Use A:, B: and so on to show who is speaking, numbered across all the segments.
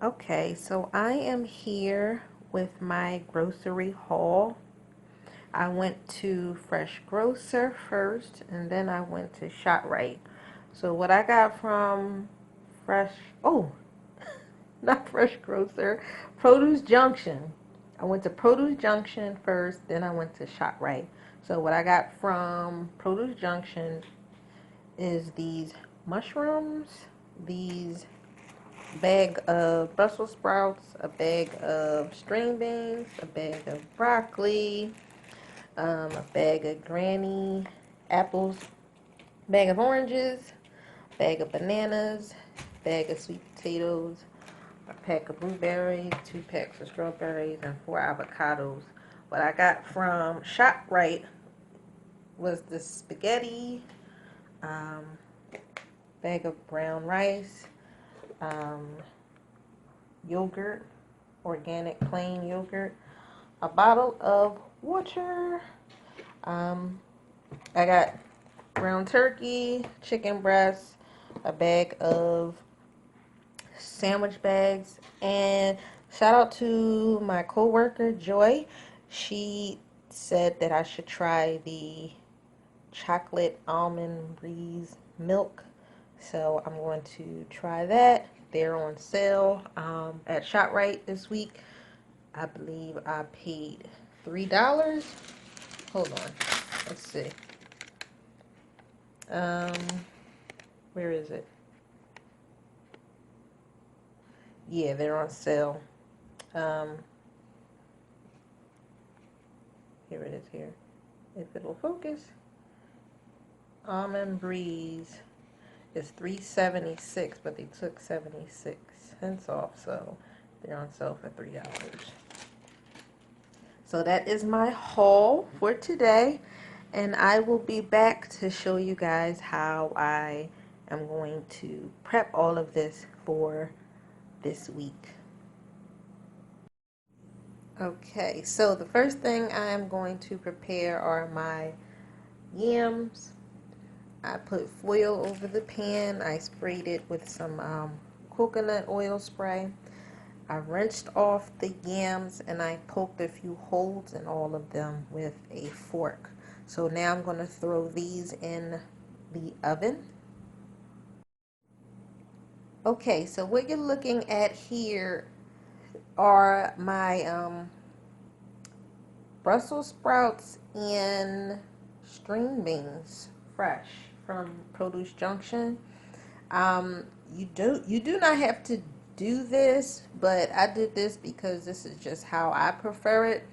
A: Okay, so I am here with my grocery haul. I went to Fresh Grocer first, and then I went to ShopRite. So what I got from Fresh, oh, not Fresh Grocer, Produce Junction. I went to Produce Junction first, then I went to ShopRite. So what I got from Produce Junction is these mushrooms, these bag of Brussels sprouts, a bag of string beans, a bag of broccoli, a bag of granny apples, bag of oranges, bag of bananas, bag of sweet potatoes, a pack of blueberries, 2 packs of strawberries, and 4 avocados. What I got from ShopRite was the spaghetti, um, bag of brown rice, um, yogurt, organic plain yogurt, a bottle of water. Um, I got ground turkey, chicken breast, a bag of sandwich bags, and shout out to my coworker Joy. She said that I should try the chocolate almond breeze milk. So I'm going to try that. They're on sale at ShopRite this week. I believe I paid $3. Hold on. Let's see. Um, where is it? Yeah, they're on sale. Um, here it is here. If it'll focus. Almond Breeze is $3.76, but they took 76 cents off, so they're on sale for $3. So that is my haul for today, and I will be back to show you guys how I am going to prep all of this for this week. Okay, so the first thing I am going to prepare are my yams. I put foil over the pan. I sprayed it with some coconut oil spray. I rinsed off the yams and I poked a few holes in all of them with a fork. So now I'm going to throw these in the oven. Okay, so what you're looking at here are my Brussels sprouts and string beans, fresh from Produce Junction. You do not have to do this, but I did this because this is just how I prefer it.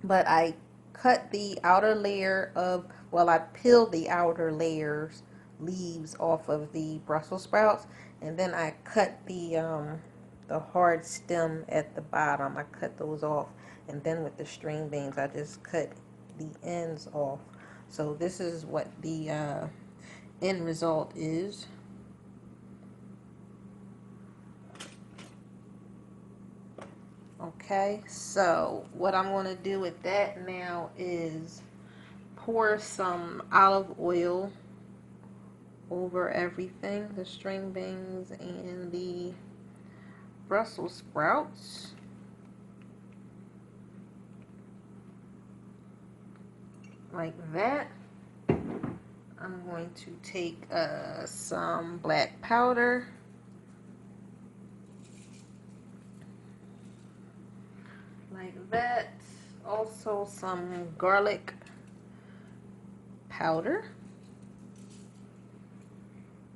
A: But I cut the outer layer of, well, I peeled the outer layers leaves off of the Brussels sprouts, and then I cut the hard stem at the bottom. I cut those off, and then with the string beans, I just cut the ends off. So this is what the end result is. Okay, so what I'm going to do with that now is pour some olive oil over everything, the string beans and the Brussels sprouts. Like that. I'm going to take some black powder. Like that. Also some garlic powder.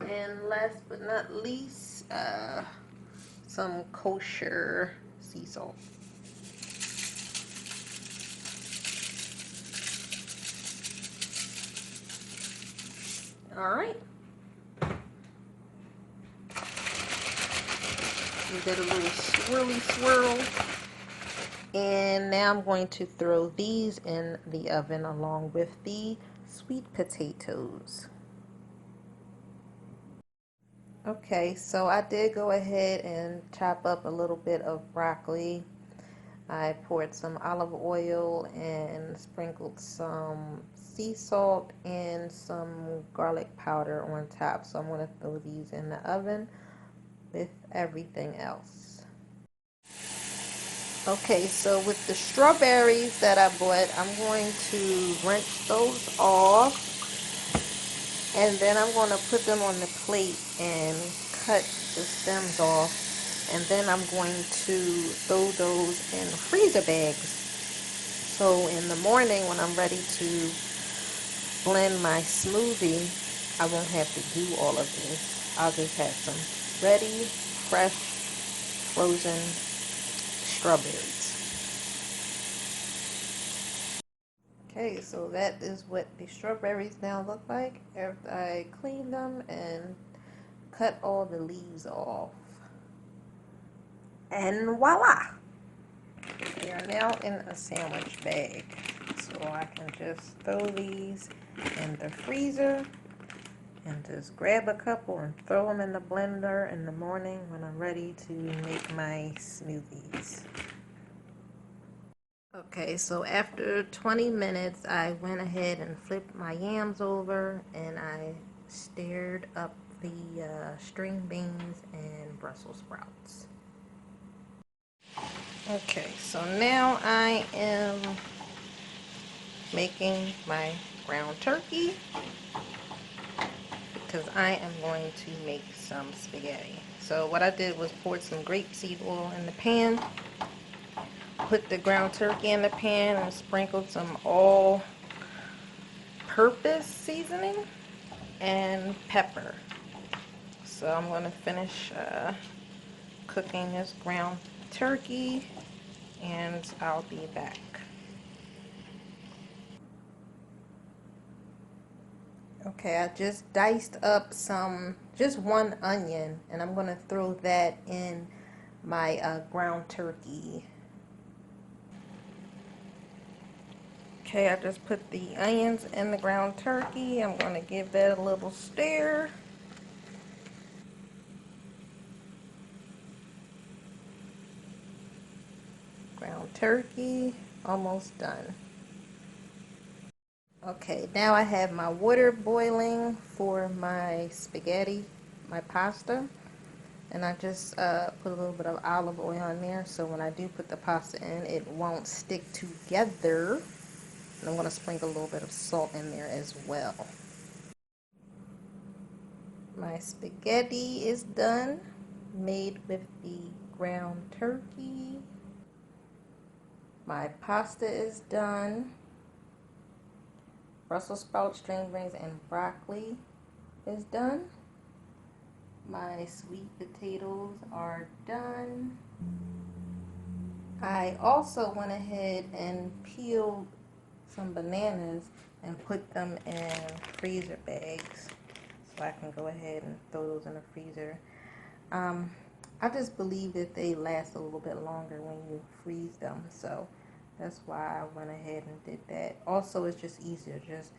A: And last but not least, some kosher sea salt. All right. Give that a little swirly swirl. And now I'm going to throw these in the oven along with the sweet potatoes. Okay, so I did go ahead and chop up a little bit of broccoli. I poured some olive oil and sprinkled some sea salt and some garlic powder on top. So I'm going to throw these in the oven with everything else. Okay, so with the strawberries that I bought, I'm going to rinse those off, and then I'm going to put them on the plate and cut the stems off, and then I'm going to throw those in freezer bags. So in the morning when I'm ready to blend my smoothie, I won't have to do all of this. I'll just have some ready, fresh, frozen strawberries. Okay, so that is what the strawberries now look like after I clean them and cut all the leaves off. And voila! They are now in a sandwich bag. So I can just throw these in the freezer and just grab a couple and throw them in the blender in the morning when I'm ready to make my smoothies. Okay, so after 20 minutes, I went ahead and flipped my yams over and I stirred up the string beans and Brussels sprouts. Okay, so now I am making my ground turkey because I am going to make some spaghetti. So what I did was poured some grapeseed oil in the pan, put the ground turkey in the pan, and sprinkled some all-purpose seasoning and pepper. So I'm going to finish cooking this ground turkey, and I'll be back. Okay, I just diced up just one onion, and I'm going to throw that in my ground turkey. Okay, I just put the onions in the ground turkey. I'm going to give that a little stir. Ground turkey, almost done. Okay, now I have my water boiling for my spaghetti, my pasta. And I just put a little bit of olive oil on there so when I do put the pasta in, it won't stick together. And I'm going to sprinkle a little bit of salt in there as well. My spaghetti is done, made with the ground turkey. My pasta is done. Brussels sprouts, string beans, and broccoli is done. My sweet potatoes are done. I also went ahead and peeled some bananas and put them in freezer bags so I can go ahead and throw those in the freezer. I just believe that they last a little bit longer when you freeze them, so that's why I went ahead and did that. Also, it's just easier. Just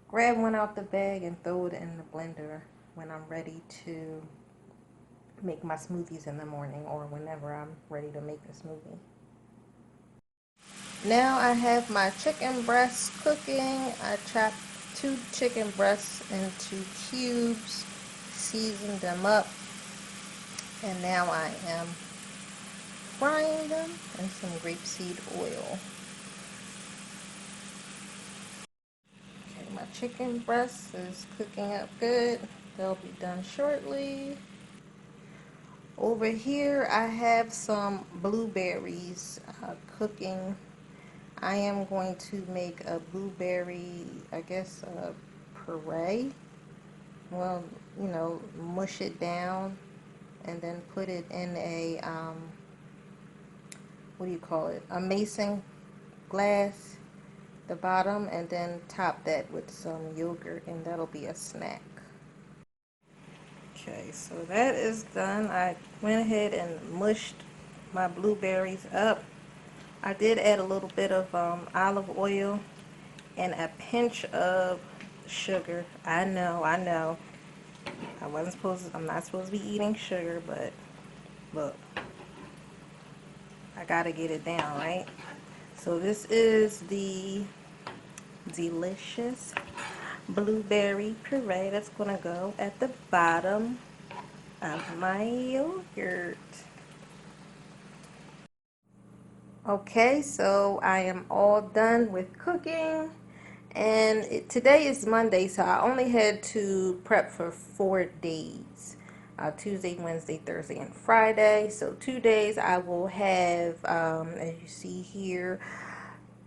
A: grab one out the bag and throw it in the blender when I'm ready to make my smoothies in the morning or whenever I'm ready to make a smoothie. Now I have my chicken breasts cooking. I chopped 2 chicken breasts into cubes, seasoned them up, and now I am frying them in some grapeseed oil. Okay, my chicken breast is cooking up good. They'll be done shortly. Over here I have some blueberries cooking. I am going to make a blueberry, I guess, puree. Well, mush it down and then put it in a, what do you call it? A mason glass, the bottom, and then top that with some yogurt, and that'll be a snack. Okay, so that is done. I went ahead and mushed my blueberries up. I did add a little bit of olive oil and a pinch of sugar. I know. I'm not supposed to be eating sugar, but look, I gotta get it down, right? So this is the delicious blueberry puree that's gonna go at the bottom of my yogurt. Okay, so I am all done with cooking, and today is Monday, so I only had to prep for 4 days. Tuesday, Wednesday, Thursday, and Friday. So 2 days I will have, as you see here,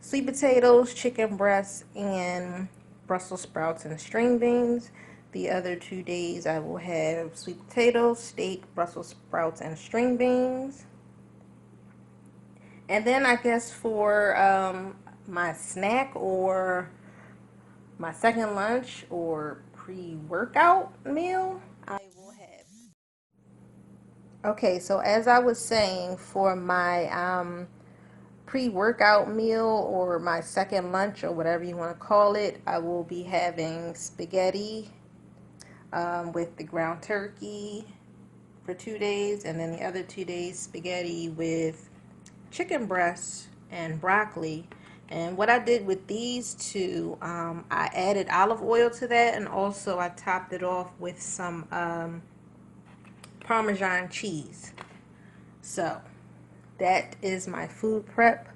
A: sweet potatoes, chicken breasts, and Brussels sprouts and string beans. The other 2 days I will have sweet potatoes, steak, Brussels sprouts, and string beans. And then I guess for my snack or my second lunch or pre-workout meal, I will have. Okay, so as I was saying, for my pre-workout meal or my second lunch or whatever you want to call it, I will be having spaghetti with the ground turkey for 2 days, and then the other 2 days spaghetti with chicken breasts and broccoli. And what I did with these two, I added olive oil to that, and also I topped it off with some Parmesan cheese. So that is my food prep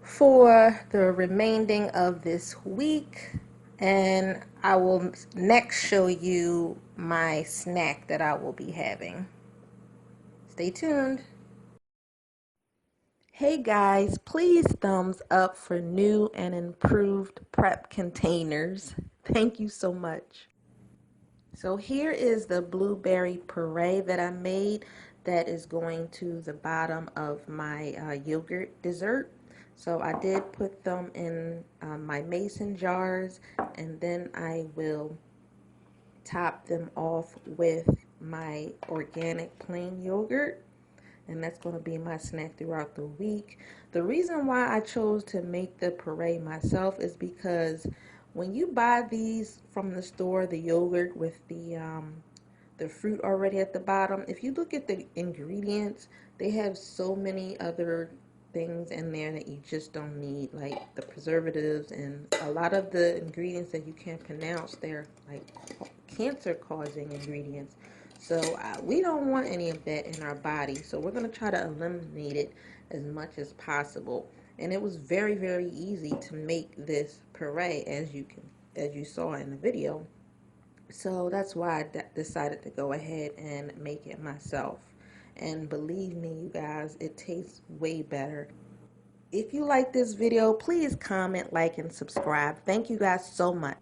A: for the remaining of this week. And I will next show you my snack that I will be having. Stay tuned. Hey guys, please thumbs up for new and improved prep containers. Thank you so much. So here is the blueberry puree that I made that is going to the bottom of my yogurt dessert. So I did put them in my mason jars, and then I will top them off with my organic plain yogurt. And that's going to be my snack throughout the week. The reason why I chose to make the puree myself is because when you buy these from the store, the yogurt with the fruit already at the bottom, if you look at the ingredients, they have so many other things in there that you just don't need, like the preservatives and a lot of the ingredients that you can't pronounce. They're like cancer causing ingredients. So we don't want any of that in our body, so we're going to try to eliminate it as much as possible. And it was very, very easy to make this puree, as you saw in the video. So that's why I decided to go ahead and make it myself. And believe me, you guys, it tastes way better. If you like this video, please comment, like, and subscribe. Thank you guys so much.